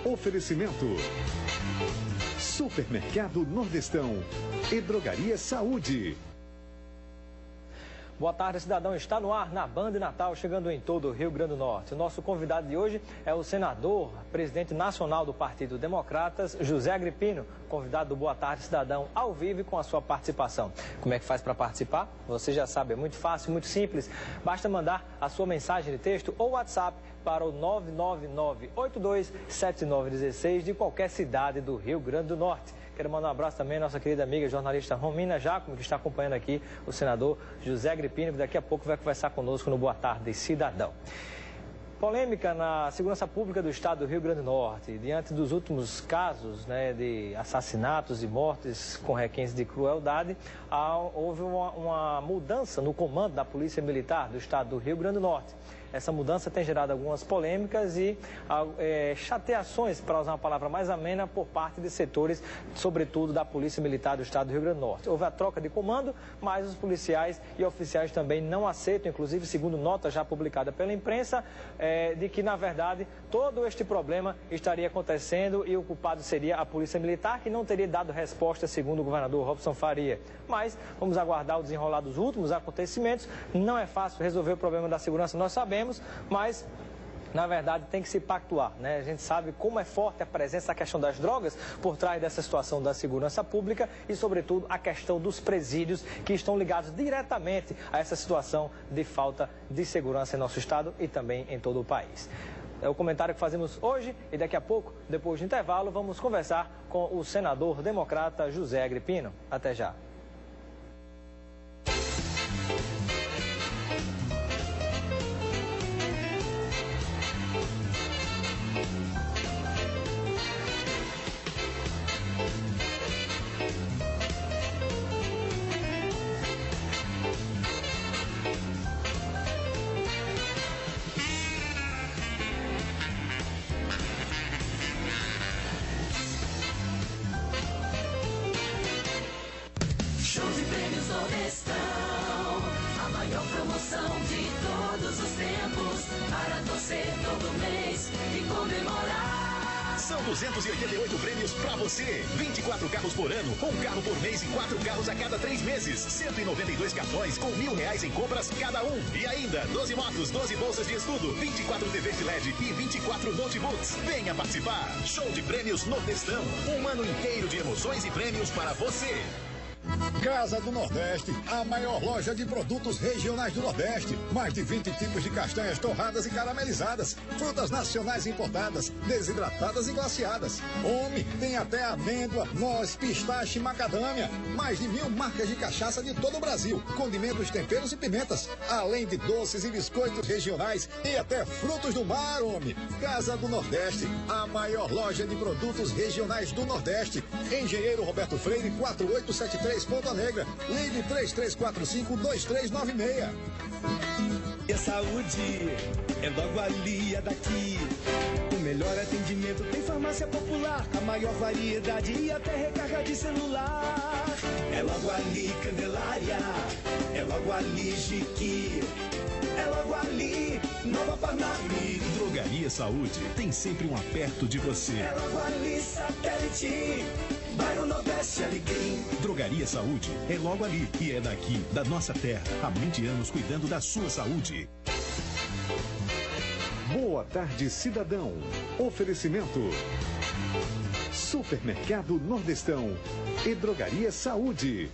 Oferecimento: Supermercado Nordestão e Drogaria Saúde. Boa tarde, cidadão. Está no ar na Band Natal, chegando em todo o Rio Grande do Norte. O nosso convidado de hoje é o senador, presidente nacional do Partido Democratas, José Agripino. Convidado do Boa Tarde, cidadão, ao vivo e com a sua participação. Como é que faz para participar? Você já sabe, é muito fácil, muito simples. Basta mandar a sua mensagem de texto ou WhatsApp para o 999827916 de qualquer cidade do Rio Grande do Norte. Quero mandar um abraço também à nossa querida amiga jornalista Romina Giacomo, que está acompanhando aqui o senador José Agripino, que daqui a pouco vai conversar conosco no Boa Tarde, cidadão. Polêmica na segurança pública do estado do Rio Grande do Norte. Diante dos últimos casos de assassinatos e mortes com requintes de crueldade, houve uma mudança no comando da Polícia Militar do estado do Rio Grande do Norte. Essa mudança tem gerado algumas polêmicas e chateações, para usar uma palavra mais amena, por parte de setores, sobretudo da Polícia Militar do estado do Rio Grande do Norte. Houve a troca de comando, mas os policiais e oficiais também não aceitam, inclusive segundo nota já publicada pela imprensa, de que, na verdade, todo este problema estaria acontecendo e o culpado seria a Polícia Militar, que não teria dado resposta, segundo o governador Robson Faria. Mas vamos aguardar o desenrolar dos últimos acontecimentos. Não é fácil resolver o problema da segurança, nós sabemos, mas na verdade tem que se pactuar, né? A gente sabe como é forte a presença da questão das drogas por trás dessa situação da segurança pública e, sobretudo, a questão dos presídios que estão ligados diretamente a essa situação de falta de segurança em nosso estado e também em todo o país. É o comentário que fazemos hoje e daqui a pouco, depois do intervalo, vamos conversar com o senador democrata José Agripino. Até já. São 288 prêmios pra você. 24 carros por ano, um carro por mês e 4 carros a cada 3 meses. 192 cartões com R$1.000 em compras cada um. E ainda 12 motos, 12 bolsas de estudo, 24 TVs de LED e 24 notebooks. Venha participar. Show de prêmios Nordestão. Um ano inteiro de emoções e prêmios para você. Casa do Nordeste, a maior loja de produtos regionais do Nordeste. Mais de 20 tipos de castanhas torradas e caramelizadas, frutas nacionais importadas, desidratadas e glaciadas. Homem, tem até amêndoa, noz, pistache e macadâmia. Mais de 1000 marcas de cachaça de todo o Brasil, condimentos, temperos e pimentas. Além de doces e biscoitos regionais e até frutos do mar, homem. Casa do Nordeste, a maior loja de produtos regionais do Nordeste. Engenheiro Roberto Freire, 4873 Ponta Negra. Ligue 3345-2396. E a saúde é logo ali, é daqui. O melhor atendimento tem farmácia popular, a maior variedade e até recarga de celular. É logo ali, Candelária. É logo ali, Jiqui. É logo ali, Nova Parnaíba. Drogaria Saúde tem sempre um aperto de você. É logo ali, Satélite. Bairro Nordeste, Alegrim. Drogaria Saúde é logo ali e é daqui, da nossa terra. Há 20 anos cuidando da sua saúde. Boa tarde, cidadão. Oferecimento: Supermercado Nordestão e Drogaria Saúde.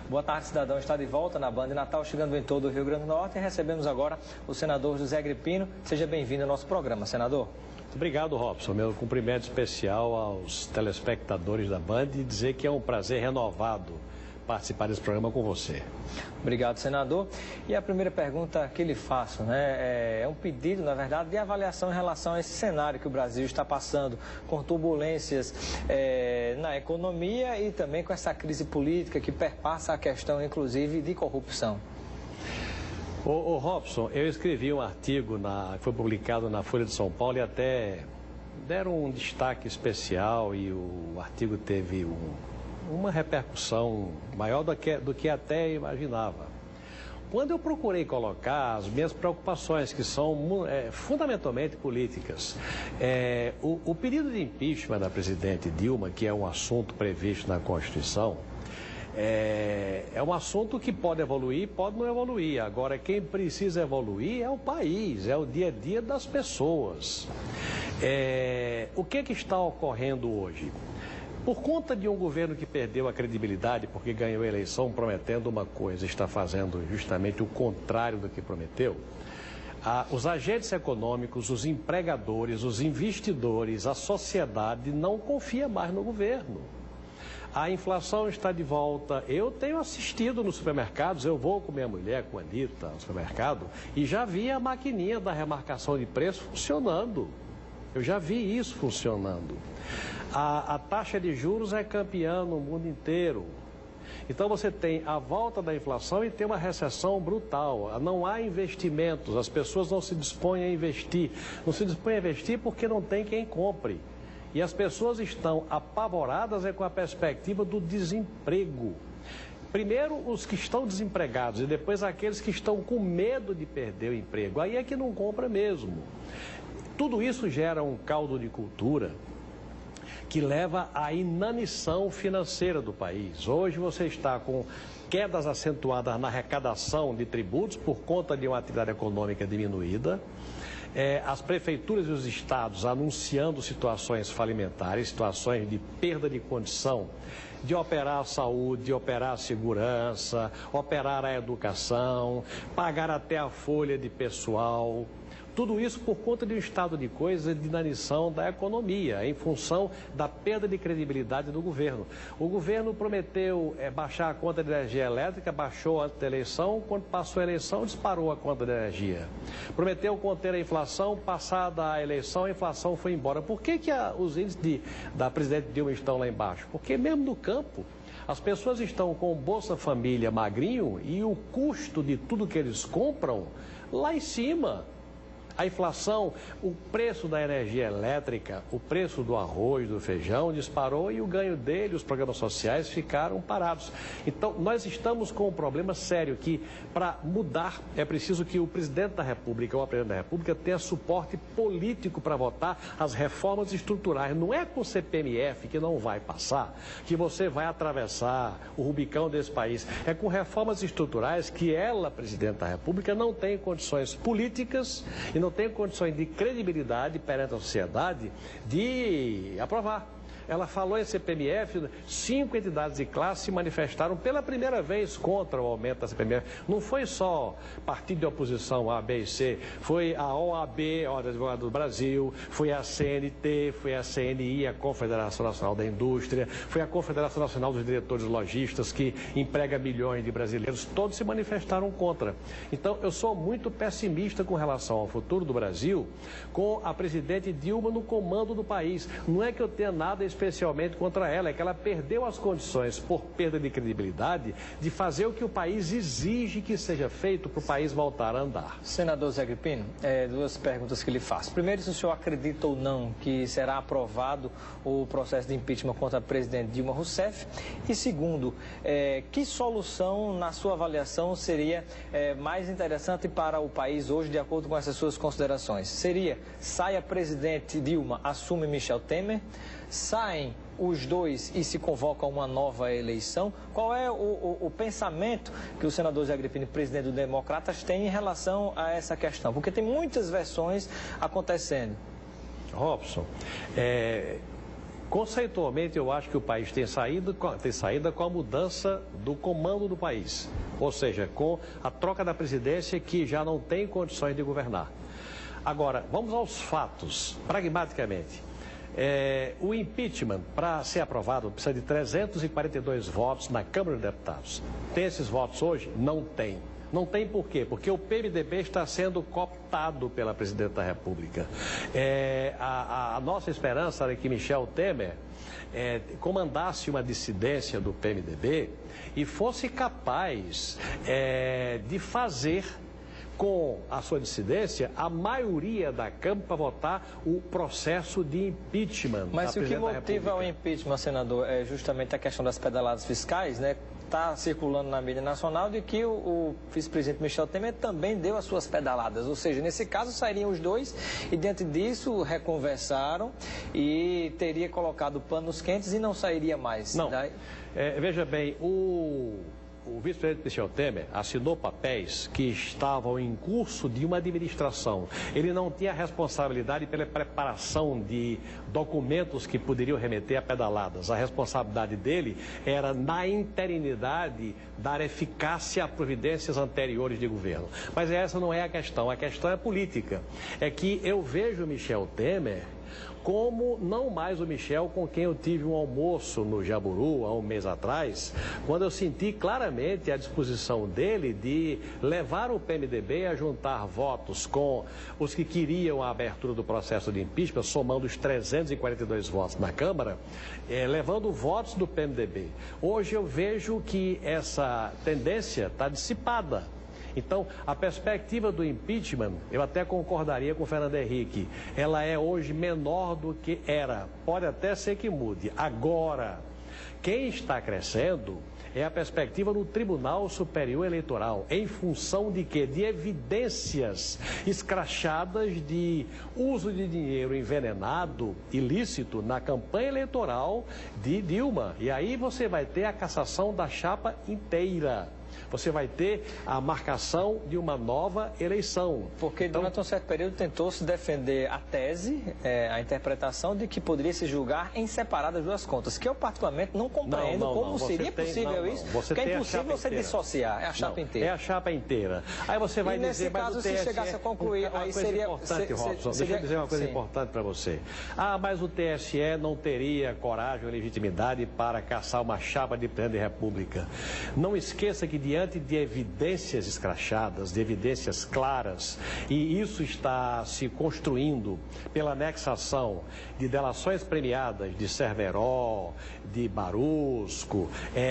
Boa tarde, cidadão. Está de volta na Band Natal, chegando em todo o Rio Grande do Norte. E recebemos agora o senador José Agripino. Seja bem-vindo ao nosso programa, senador. Muito obrigado, Robson. Meu cumprimento especial aos telespectadores da Band e dizer que é um prazer renovado participar desse programa com você. Obrigado, senador. E a primeira pergunta que lhe faço, é um pedido, na verdade, de avaliação em relação a esse cenário que o Brasil está passando, com turbulências na economia e também com essa crise política que perpassa a questão, inclusive, de corrupção. Ô Robson, eu escrevi um artigo que foi publicado na Folha de São Paulo e até deram um destaque especial e o artigo teve uma repercussão maior do que até imaginava. O quando eu procurei colocar as minhas preocupações, que são fundamentalmente políticas, o pedido de impeachment da presidente Dilma, que é um assunto previsto na Constituição, é um assunto que pode evoluir, pode não evoluir. Agora, quem precisa evoluir é o país, é o dia a dia das pessoas. O que está ocorrendo hoje? Por conta de um governo que perdeu a credibilidade porque ganhou a eleição prometendo uma coisa e está fazendo justamente o contrário do que prometeu, os agentes econômicos, os empregadores, os investidores, a sociedade não confia mais no governo. A inflação está de volta. Eu tenho assistido nos supermercados, eu vou com minha mulher, com a Anitta, no supermercado, e já vi a maquininha da remarcação de preço funcionando. Eu já vi isso funcionando. A taxa de juros é campeã no mundo inteiro. Então você tem a volta da inflação e tem uma recessão brutal. Não há investimentos, as pessoas não se dispõem a investir. Não se dispõem a investir porque não tem quem compre. E as pessoas estão apavoradas com a perspectiva do desemprego. Primeiro os que estão desempregados e depois aqueles que estão com medo de perder o emprego. Aí é que não compra mesmo. Tudo isso gera um caldo de cultura que leva à inanição financeira do país. Hoje você está com quedas acentuadas na arrecadação de tributos por conta de uma atividade econômica diminuída. As prefeituras e os estados anunciando situações falimentares, situações de perda de condição de operar a saúde, de operar a segurança, operar a educação, pagar até a folha de pessoal. Tudo isso por conta de um estado de coisas de inanição da economia, em função da perda de credibilidade do governo. O governo prometeu baixar a conta de energia elétrica, baixou antes da eleição, quando passou a eleição, disparou a conta de energia. Prometeu conter a inflação, passada a eleição, a inflação foi embora. Por que os índices da presidente Dilma estão lá embaixo? Porque mesmo no campo, as pessoas estão com o Bolsa Família magrinho e o custo de tudo que eles compram lá em cima. A inflação, o preço da energia elétrica, o preço do arroz, do feijão disparou e o ganho dele, os programas sociais ficaram parados. Então, nós estamos com um problema sério que, para mudar, é preciso que o presidente da República ou a presidente da República tenha suporte político para votar as reformas estruturais. Não é com o CPMF que não vai passar, que você vai atravessar o Rubicão desse país. É com reformas estruturais que ela, presidente da República, não tem condições políticas e não tem condições de credibilidade perante a sociedade de aprovar. Ela falou em CPMF, 5 entidades de classe se manifestaram pela primeira vez contra o aumento da CPMF. Não foi só partido de oposição A, B e C, foi a OAB, Ordem dos Advogados do Brasil, foi a CNT, foi a CNI, a Confederação Nacional da Indústria, foi a Confederação Nacional dos Diretores Lojistas, que emprega milhões de brasileiros, todos se manifestaram contra. Então, eu sou muito pessimista com relação ao futuro do Brasil, com a presidente Dilma no comando do país. Não é que eu tenha nada especialmente contra ela, é que ela perdeu as condições, por perda de credibilidade, de fazer o que o país exige que seja feito para o país voltar a andar. Senador Zé Agripino, duas perguntas que lhe faço. Primeiro, se o senhor acredita ou não que será aprovado o processo de impeachment contra a presidente Dilma Rousseff? E segundo, que solução, na sua avaliação, seria mais interessante para o país hoje, de acordo com essas suas considerações? Seria, sai a presidente Dilma, assume Michel Temer? Saem os dois e se convoca uma nova eleição? Qual é o pensamento que o senador Zé Agripino, presidente do Democratas, tem em relação a essa questão? Porque tem muitas versões acontecendo. Robson, conceitualmente eu acho que o país tem saída com a mudança do comando do país. Ou seja, com a troca da presidência que já não tem condições de governar. Agora, vamos aos fatos, pragmaticamente. O impeachment, para ser aprovado, precisa de 342 votos na Câmara dos Deputados. Tem esses votos hoje? Não tem. Não tem por quê? Porque o PMDB está sendo cooptado pela presidente da República. A nossa esperança era que Michel Temer comandasse uma dissidência do PMDB e fosse capaz de fazer com a sua dissidência, a maioria da Câmara para votar o processo de impeachment. Mas o que motiva o impeachment, senador, é justamente a questão das pedaladas fiscais, né? está circulando na mídia nacional de que o vice-presidente Michel Temer também deu as suas pedaladas. Ou seja, nesse caso sairiam os dois e, diante disso, reconversaram e teria colocado panos quentes e não sairia mais. Não. Veja bem, o vice-presidente Michel Temer assinou papéis que estavam em curso de uma administração. Ele não tinha responsabilidade pela preparação de documentos que poderiam remeter a pedaladas. A responsabilidade dele era, na interinidade, dar eficácia a providências anteriores de governo. Mas essa não é a questão é política. É que eu vejo Michel Temer como não mais o Michel com quem eu tive um almoço no Jaburu há um mês atrás, quando eu senti claramente a disposição dele de levar o PMDB a juntar votos com os que queriam a abertura do processo de impeachment, somando os 342 votos na Câmara, levando votos do PMDB. Hoje eu vejo que essa tendência está dissipada. Então, a perspectiva do impeachment, eu até concordaria com o Fernando Henrique, ela é hoje menor do que era. Pode até ser que mude. Agora, quem está crescendo é a perspectiva no Tribunal Superior Eleitoral. Em função de quê? De evidências escrachadas de uso de dinheiro envenenado, ilícito, na campanha eleitoral de Dilma. E aí você vai ter a cassação da chapa inteira. Você vai ter a marcação de uma nova eleição. Porque durante um certo período tentou-se defender a tese, a interpretação de que poderia se julgar em separadas duas contas, que eu particularmente não compreendo como seria possível isso, porque é impossível você dissociar, é a chapa inteira. É a chapa inteira. Aí você vai dizer, mas o TSE... se chegasse a concluir, aí seria... Importante, Robson, deixa eu dizer uma coisa importante para você. Mas o TSE não teria coragem ou legitimidade para caçar uma chapa de presidente da República. Não esqueça que diante de evidências escrachadas, de evidências claras, e isso está se construindo pela anexação de delações premiadas de Cerveró, de Barusco,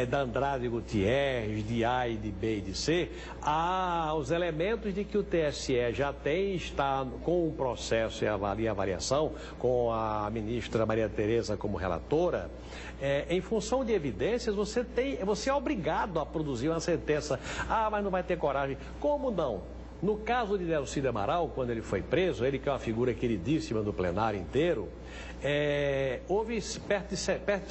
da Andrade Gutierrez, de A e de B e de C, há os elementos de que o TSE já está com o processo e avaliação, com a ministra Maria Tereza como relatora. Em função de evidências, você é obrigado a produzir uma sentença. Mas não vai ter coragem. Como não? No caso de Delcy Amaral, quando ele foi preso, ele que é uma figura queridíssima do plenário inteiro, houve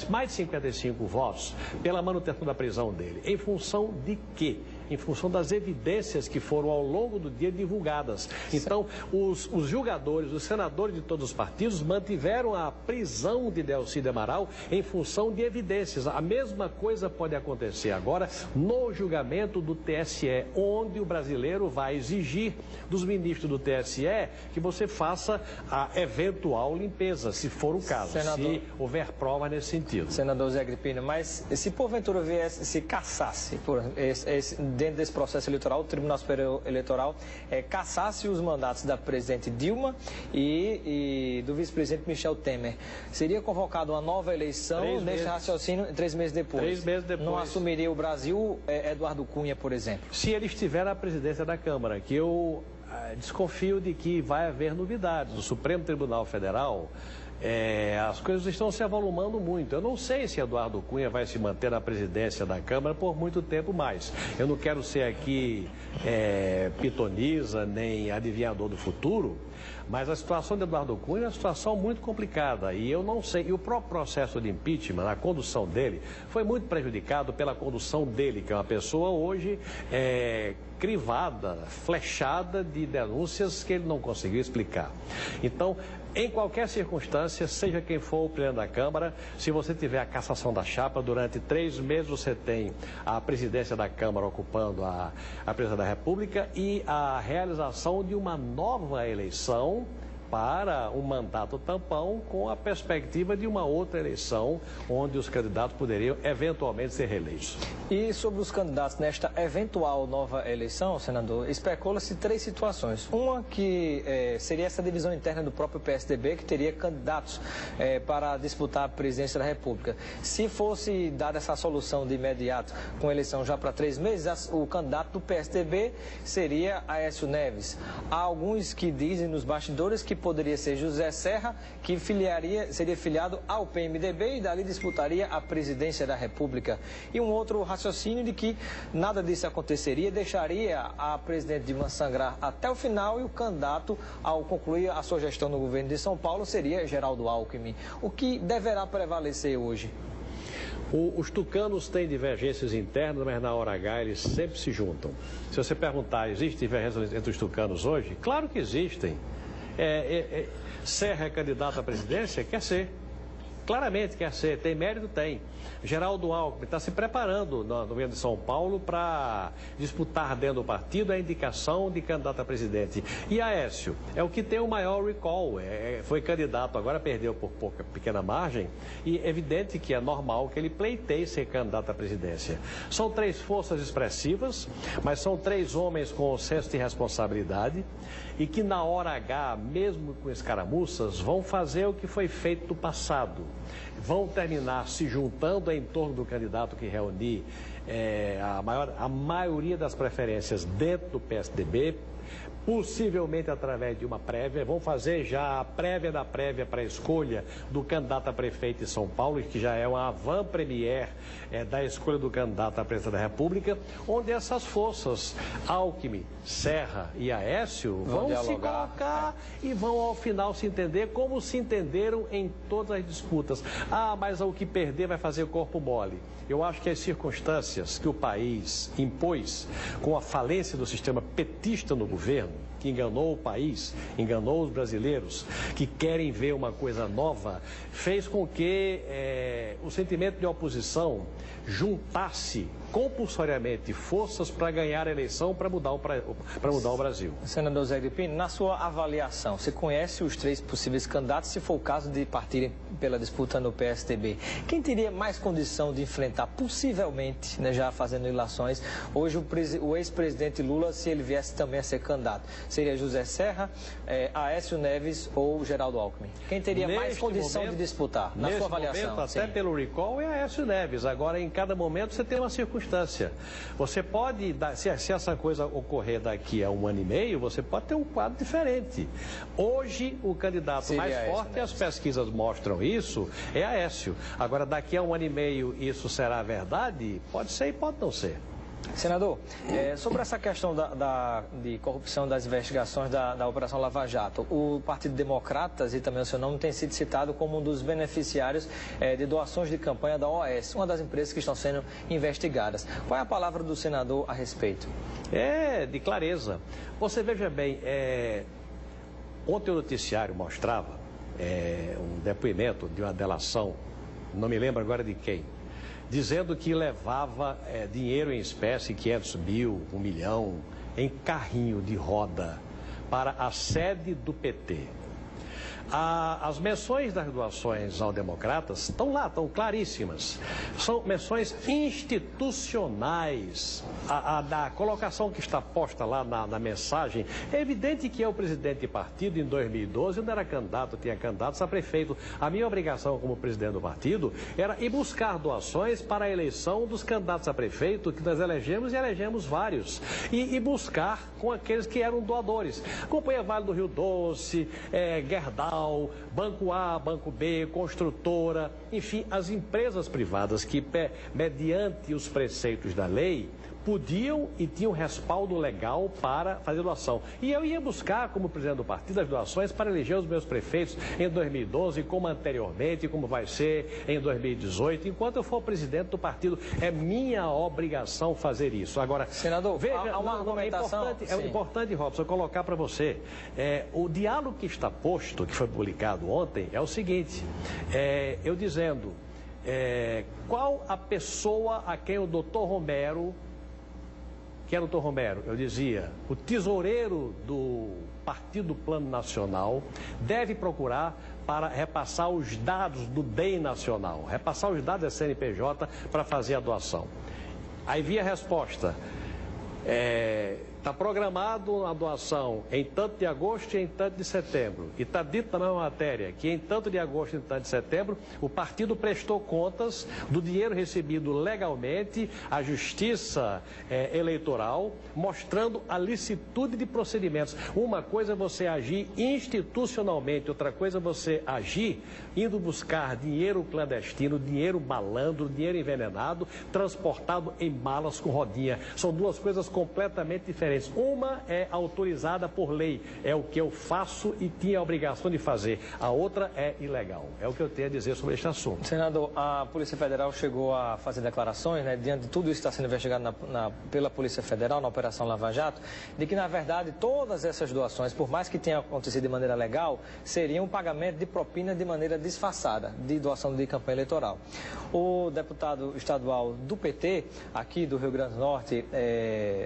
mais de 55 votos pela manutenção da prisão dele. Em função de quê? Em função das evidências que foram ao longo do dia divulgadas. Então, os julgadores, os senadores de todos os partidos mantiveram a prisão de Delcy Amaral em função de evidências. A mesma coisa pode acontecer agora no julgamento do TSE, onde o brasileiro vai exigir dos ministros do TSE que você faça a eventual limpeza, se for o caso, se houver prova nesse sentido. Senador Zé Agripino, mas se porventura se cassasse dentro desse processo eleitoral, o Tribunal Superior Eleitoral cassasse os mandatos da presidente Dilma e do vice-presidente Michel Temer, seria convocada uma nova eleição nesse raciocínio 3 meses depois? 3 meses depois. Não assumiria o Brasil Eduardo Cunha, por exemplo? Se ele estiver na presidência da Câmara, que eu desconfio de que vai haver novidades. O Supremo Tribunal Federal, as coisas estão se avolumando muito. Eu não sei se Eduardo Cunha vai se manter na presidência da Câmara por muito tempo mais. Eu não quero ser aqui pitonisa nem adivinhador do futuro, mas a situação de Eduardo Cunha é uma situação muito complicada e eu não sei. E o próprio processo de impeachment, a condução dele, foi muito prejudicado pela condução dele, que é uma pessoa hoje crivada, flechada de denúncias que ele não conseguiu explicar. Então, em qualquer circunstância, seja quem for o presidente da Câmara, se você tiver a cassação da chapa, durante 3 meses você tem a presidência da Câmara ocupando a presidência da República e a realização de uma nova eleição para um mandato tampão com a perspectiva de uma outra eleição onde os candidatos poderiam eventualmente ser reeleitos. E sobre os candidatos nesta eventual nova eleição, senador, especula-se 3 situações. Uma que seria essa divisão interna do próprio PSDB, que teria candidatos para disputar a presidência da República. Se fosse dada essa solução de imediato com eleição já para 3 meses, o candidato do PSDB seria Aécio Neves. Há alguns que dizem nos bastidores que que poderia ser José Serra, que seria filiado ao PMDB e dali disputaria a presidência da República. E um outro raciocínio de que nada disso aconteceria, deixaria a presidente Dilma sangrar até o final e o candidato, ao concluir a sua gestão no governo de São Paulo, seria Geraldo Alckmin. O que deverá prevalecer hoje? Os tucanos têm divergências internas, mas na hora H eles sempre se juntam. Se você perguntar, existe divergência entre os tucanos hoje? Claro que existem. Serra é candidato à presidência? Quer ser. Claramente quer ser. Tem mérito? Tem. Geraldo Alckmin está se preparando no governo de São Paulo para disputar dentro do partido a indicação de candidato a presidente. E Aécio é o que tem o maior recall. Foi candidato, agora perdeu por pequena margem. E é evidente que é normal que ele pleiteie ser candidato à presidência. São 3 forças expressivas, mas são 3 homens com senso de responsabilidade e que na hora H, mesmo com escaramuças, vão fazer o que foi feito no passado. Vão terminar se juntando em torno do candidato que reunir a maioria das preferências dentro do PSDB, possivelmente através de uma prévia. Vão fazer já a prévia da prévia para a escolha do candidato a prefeito de São Paulo, que já é uma avant-première da escolha do candidato à presidência da República, onde essas forças, Alckmin, Serra e Aécio, vão se colocar e vão ao final se entender como se entenderam em todas as disputas. Mas o que perder vai fazer o corpo mole. Eu acho que as circunstâncias que o país impôs com a falência do sistema petista no governo, que enganou o país, enganou os brasileiros, que querem ver uma coisa nova, fez com que o sentimento de oposição juntasse compulsoriamente forças para ganhar a eleição, para mudar o Brasil. Senador Zé Gripino, na sua avaliação, você conhece os 3 possíveis candidatos, se for o caso de partirem pela disputa no PSDB. Quem teria mais condição de enfrentar, possivelmente, já fazendo ilações, hoje o ex-presidente Lula, se ele viesse também a ser candidato? Seria José Serra, Aécio Neves ou Geraldo Alckmin? Quem teria mais condição de disputar, na sua avaliação? Momento, até pelo recall, é Aécio Neves. Agora, em cada momento, você tem uma circunstância. Você pode, se essa coisa ocorrer daqui a 1 ano e meio, você pode ter um quadro diferente. Hoje, o candidato mais forte, as pesquisas mostram isso, é Aécio. Agora, daqui a 1 ano e meio, isso será verdade? Pode ser e pode não ser. Senador, sobre essa questão de corrupção das investigações da Operação Lava Jato, o Partido Democratas e também o seu nome tem sido citado como um dos beneficiários de doações de campanha da OAS, uma das empresas que estão sendo investigadas. Qual é a palavra do senador a respeito? De clareza. Você veja bem, ontem o noticiário mostrava um depoimento de uma delação, não me lembro agora de quem, dizendo que levava dinheiro em espécie, 500 mil, 1 milhão, em carrinho de roda para a sede do PT. As menções das doações ao Democratas estão lá, estão claríssimas. São menções institucionais. Da colocação que está posta lá na mensagem, é evidente que o presidente de partido, em 2012, eu não era candidato, tinha candidatos a prefeito. A minha obrigação como presidente do partido era ir buscar doações para a eleição dos candidatos a prefeito, que nós elegemos e elegemos vários. E buscar com aqueles que eram doadores. Companhia Vale do Rio Doce, Gerdau, Banco A, Banco B, Construtora, enfim, as empresas privadas que, mediante os preceitos da lei, podiam e tinham respaldo legal para fazer doação. E eu ia buscar, como presidente do partido, as doações para eleger os meus prefeitos em 2012, como anteriormente, como vai ser em 2018. Enquanto eu for presidente do partido, é minha obrigação fazer isso. Agora, senador, veja, há uma argumentação... É importante, Robson, colocar para você. O diálogo que está posto, que foi publicado ontem, é o seguinte, eu dizendo qual a pessoa a quem o doutor Romero... Quem era o doutor Romero? Eu dizia, o tesoureiro do Partido Plano Nacional deve procurar para repassar os dados do DEM Nacional, repassar os dados da CNPJ para fazer a doação. Aí vinha a resposta, está programado a doação em tanto de agosto e em tanto de setembro, e está dito na mesma matéria que em tanto de agosto e em tanto de setembro, o partido prestou contas do dinheiro recebido legalmente à Justiça Eleitoral, mostrando a licitude de procedimentos. Uma coisa é você agir institucionalmente, outra coisa é você agir indo buscar dinheiro clandestino, dinheiro malandro, dinheiro envenenado, transportado em malas com rodinha. São duas coisas completamente diferentes. Uma é autorizada por lei, é o que eu faço e tinha a obrigação de fazer. A outra é ilegal. É o que eu tenho a dizer sobre este assunto. Senador, a Polícia Federal chegou a fazer declarações, né, diante de tudo isso que está sendo investigado pela Polícia Federal, na Operação Lava Jato, de que, na verdade, todas essas doações, por mais que tenham acontecido de maneira legal, seriam um pagamento de propina de maneira disfarçada, de doação de campanha eleitoral. O deputado estadual do PT, aqui do Rio Grande do Norte,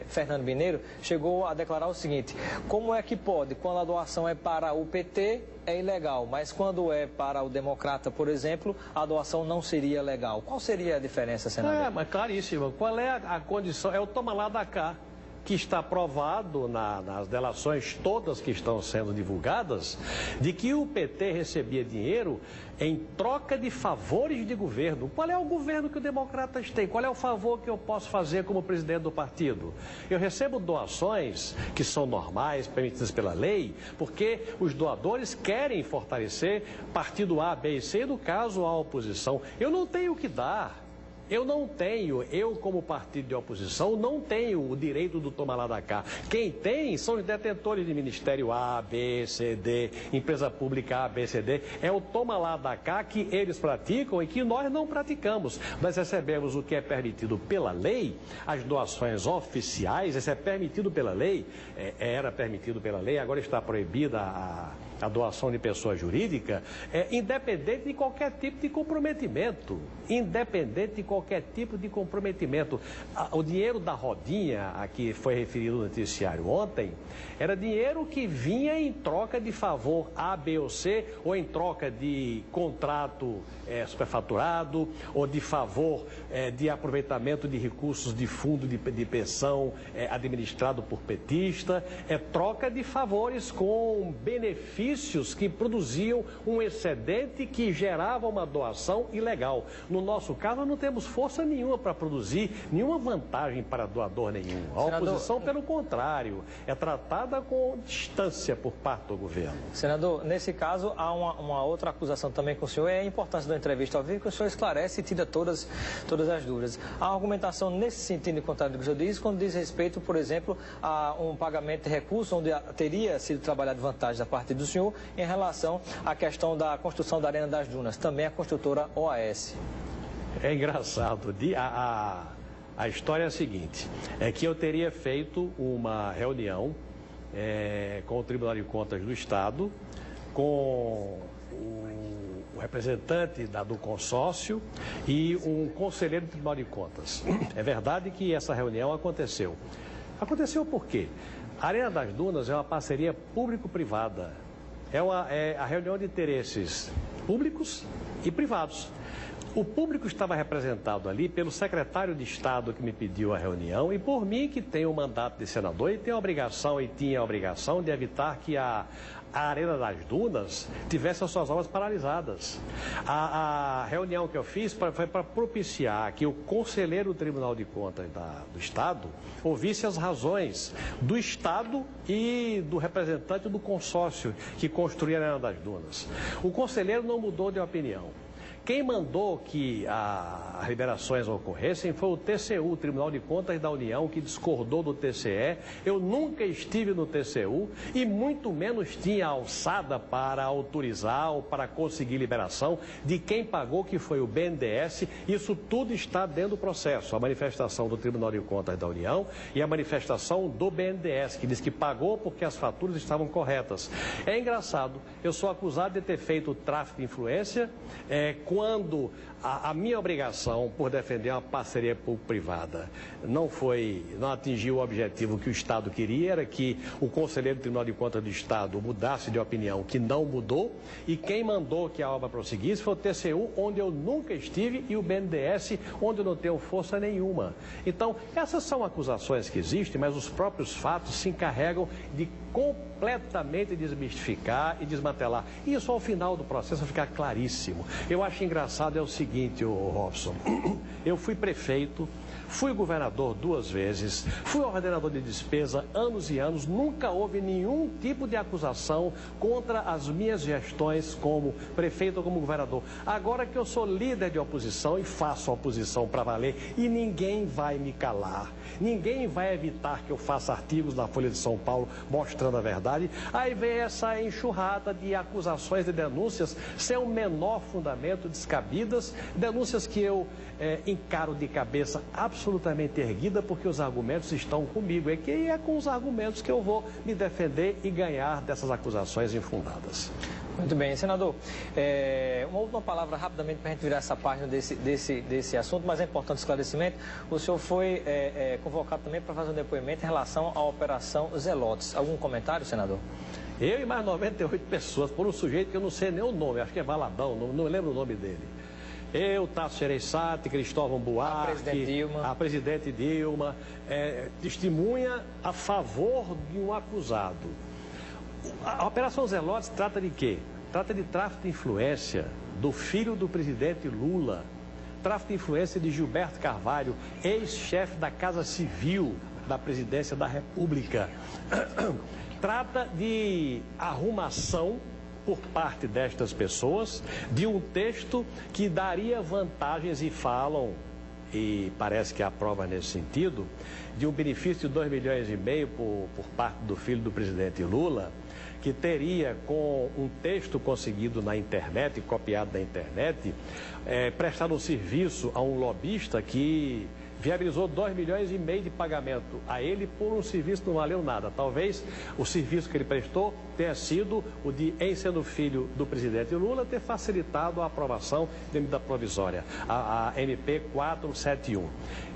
Fernando Mineiro, chegou a declarar o seguinte: como é que pode, quando a doação é para o PT, é ilegal, mas quando é para o Democrata, por exemplo, a doação não seria legal? Qual seria a diferença, senador? Mas claríssimo. Qual é a condição? É o toma lá da cá, que está provado nas delações todas que estão sendo divulgadas, de que o PT recebia dinheiro em troca de favores de governo. Qual é o governo que os democratas têm? Qual é o favor que eu posso fazer como presidente do partido? Eu recebo doações que são normais, permitidas pela lei, porque os doadores querem fortalecer partido A, B e C, no caso a oposição. Eu não tenho o que dar. Eu como partido de oposição, não tenho o direito do tomar lá da cá. Quem tem são os detentores de Ministério A, B, C, D, empresa pública A, B, C, D. É o toma lá da cá que eles praticam e que nós não praticamos. Nós recebemos o que é permitido pela lei, as doações oficiais, isso é permitido pela lei, era permitido pela lei, agora está proibida a doação de pessoa jurídica, independente de qualquer tipo de comprometimento. Independente de qualquer tipo de comprometimento. O dinheiro da rodinha, a que foi referido no noticiário ontem, era dinheiro que vinha em troca de favor A, B ou C, ou em troca de contrato superfaturado, ou de favor de aproveitamento de recursos de fundo de pensão administrado por petista. É troca de favores com benefícios que produziam um excedente que gerava uma doação ilegal. No nosso caso, não temos força nenhuma para produzir nenhuma vantagem para doador nenhum. A oposição, pelo contrário, é tratada com distância por parte do governo. Senador, nesse caso, há uma outra acusação também com o senhor, é a importância da entrevista ao vivo, que o senhor esclarece e tira todas as dúvidas. Há argumentação nesse sentido, em contrário do que o senhor diz, quando diz respeito, por exemplo, a um pagamento de recursos, onde teria sido trabalhado vantagem da parte do senhor, em relação à questão da construção da Arena das Dunas, também a construtora OAS. É engraçado. A história é a seguinte, é que eu teria feito uma reunião com o Tribunal de Contas do Estado, com o representante do consórcio e um conselheiro do Tribunal de Contas. É verdade que essa reunião aconteceu. Aconteceu por quê? A Arena das Dunas é uma parceria público-privada. É a reunião de interesses públicos e privados. O público estava representado ali pelo secretário de Estado que me pediu a reunião e por mim, que tenho o mandato de senador e tinha a obrigação de evitar que a Arena das Dunas tivesse as suas obras paralisadas. A reunião que eu fiz foi para propiciar que o conselheiro do Tribunal de Contas do Estado ouvisse as razões do Estado e do representante do consórcio que construía a Arena das Dunas. O conselheiro não mudou de opinião. Quem mandou que as liberações ocorressem foi o TCU, o Tribunal de Contas da União, que discordou do TCE. Eu nunca estive no TCU e muito menos tinha alçada para autorizar ou para conseguir liberação de quem pagou, que foi o BNDES. Isso tudo está dentro do processo. A manifestação do Tribunal de Contas da União e a manifestação do BNDES, que diz que pagou porque as faturas estavam corretas. É engraçado, eu sou acusado de ter feito tráfico de influência com quando a minha obrigação por defender uma parceria público-privada não atingiu o objetivo que o Estado queria, era que o Conselheiro do Tribunal de Contas do Estado mudasse de opinião, que não mudou, e quem mandou que a obra prosseguisse foi o TCU, onde eu nunca estive, e o BNDES, onde eu não tenho força nenhuma. Então, essas são acusações que existem, mas os próprios fatos se encarregam de completamente desmistificar e desmantelar. Isso, ao final do processo, vai ficar claríssimo. Eu acho engraçado é o seguinte, Robson, eu fui prefeito, fui governador 2 vezes, fui ordenador de despesa anos e anos, nunca houve nenhum tipo de acusação contra as minhas gestões como prefeito ou como governador. Agora que eu sou líder de oposição e faço oposição para valer, e ninguém vai me calar, ninguém vai evitar que eu faça artigos na Folha de São Paulo mostrando a verdade, aí vem essa enxurrada de acusações e denúncias sem o menor fundamento, descabidas, denúncias que eu encaro de cabeça absolutamente erguida, porque os argumentos estão comigo. E é com os argumentos que eu vou me defender e ganhar dessas acusações infundadas. Muito bem, senador. Uma última palavra rapidamente para a gente virar essa página desse assunto, mas é importante o esclarecimento. O senhor foi convocado também para fazer um depoimento em relação à Operação Zelotes. Algum comentário, senador? Eu e mais 98 pessoas, por um sujeito que eu não sei nem o nome, acho que é Valadão, não lembro o nome dele. Eu, Tasso Gereissati, Cristóvão Buarque, a presidente Dilma, testemunha a favor de um acusado. A Operação Zelotes trata de quê? Trata de tráfico de influência do filho do presidente Lula, tráfico de influência de Gilberto Carvalho, ex-chefe da Casa Civil da Presidência da República. Trata de arrumação por parte destas pessoas de um texto que daria vantagens, e falam, e parece que há prova nesse sentido, de um benefício de 2,5 milhões por parte do filho do presidente Lula, que teria, com um texto conseguido na internet, copiado da internet, prestado um serviço a um lobista que viabilizou 2,5 milhões de pagamento a ele por um serviço que não valeu nada. Talvez o serviço que ele prestou tenha sido o de, em sendo filho do presidente Lula, ter facilitado a aprovação da medida provisória, a MP 471.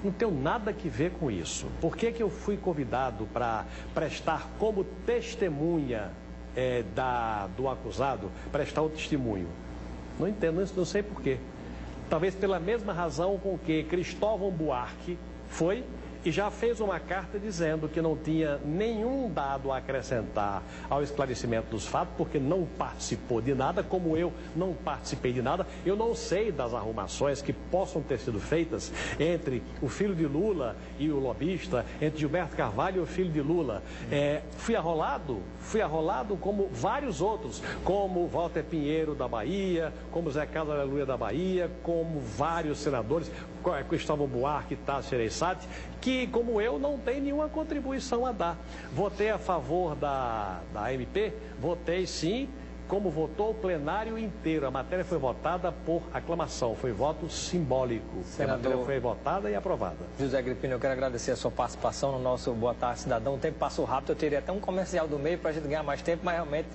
Não tenho nada que ver com isso. Por que eu fui convidado para prestar como testemunha do acusado, prestar o testemunho? Não entendo, não sei por quê. Talvez pela mesma razão com que Cristóvão Buarque foi e já fez uma carta dizendo que não tinha nenhum dado a acrescentar ao esclarecimento dos fatos, porque não participou de nada, como eu não participei de nada. Eu não sei das arrumações que possam ter sido feitas entre o filho de Lula e o lobista, entre Gilberto Carvalho e o filho de Lula. Fui arrolado como vários outros, como Walter Pinheiro da Bahia, como Zé Carlos Aleluia da Bahia, como vários senadores, Cristóvão Buarque, Tasso Gereissati, que, como eu, não tem nenhuma contribuição a dar. Votei a favor da MP? Votei sim, como votou o plenário inteiro. A matéria foi votada por aclamação, foi voto simbólico. Senador, a matéria foi votada e aprovada. José Agripino, eu quero agradecer a sua participação no nosso Boa Tarde Cidadão. O tempo passou rápido, eu teria até um comercial do meio para a gente ganhar mais tempo, mas realmente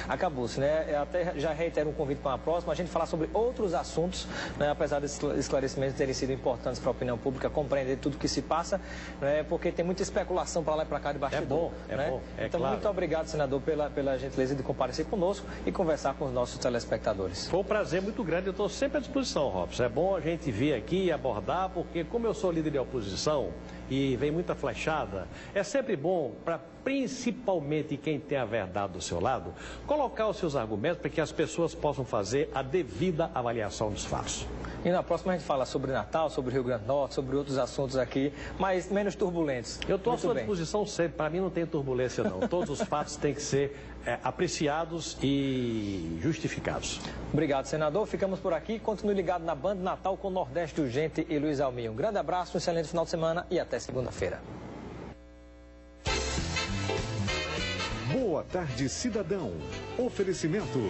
acabou-se, né? Eu até já reitero um convite para uma próxima, a gente falar sobre outros assuntos, né? Apesar desses esclarecimentos terem sido importantes para a opinião pública, compreender tudo o que se passa, né? Porque tem muita especulação para lá e para cá de bastidor. É bom. Então, claro. Muito obrigado, senador, pela gentileza de comparecer conosco e conversar com os nossos telespectadores. Foi um prazer muito grande, eu estou sempre à disposição, Robson. É bom a gente vir aqui e abordar, porque como eu sou líder de oposição e vem muita flechada, é sempre bom para principalmente quem tem a verdade do seu lado, colocar os seus argumentos para que as pessoas possam fazer a devida avaliação dos fatos. E na próxima a gente fala sobre Natal, sobre Rio Grande do Norte, sobre outros assuntos aqui, mas menos turbulentos. Eu estou à sua disposição sempre, para mim não tem turbulência não. Todos os fatos têm que ser apreciados e justificados. Obrigado, senador. Ficamos por aqui. Continue ligado na Band Natal com Nordeste Urgente e Luiz Alminho. Um grande abraço, um excelente final de semana e até segunda-feira. Boa Tarde Cidadão. Oferecimento